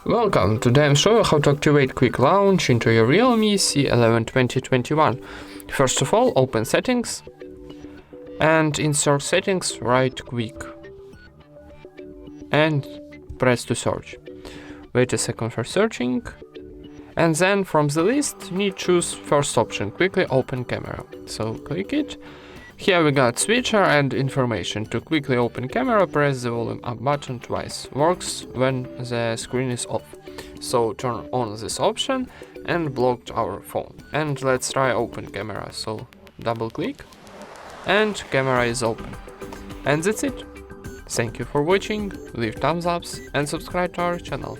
Welcome, today I'm showing you how to activate Quick Launch into your REALME C11 2021. First of all, open Settings and insert Settings, write Quick and press to search. Wait a second for searching, and then from the list need choose first option, quickly open camera. So click it. Here we got switcher and information. To quickly open camera, press the volume up button twice. Works when the screen is off. So turn on this option and block our phone. And let's try open camera. So double click and camera is open. And that's it. Thank you for watching, leave thumbs ups and subscribe to our channel.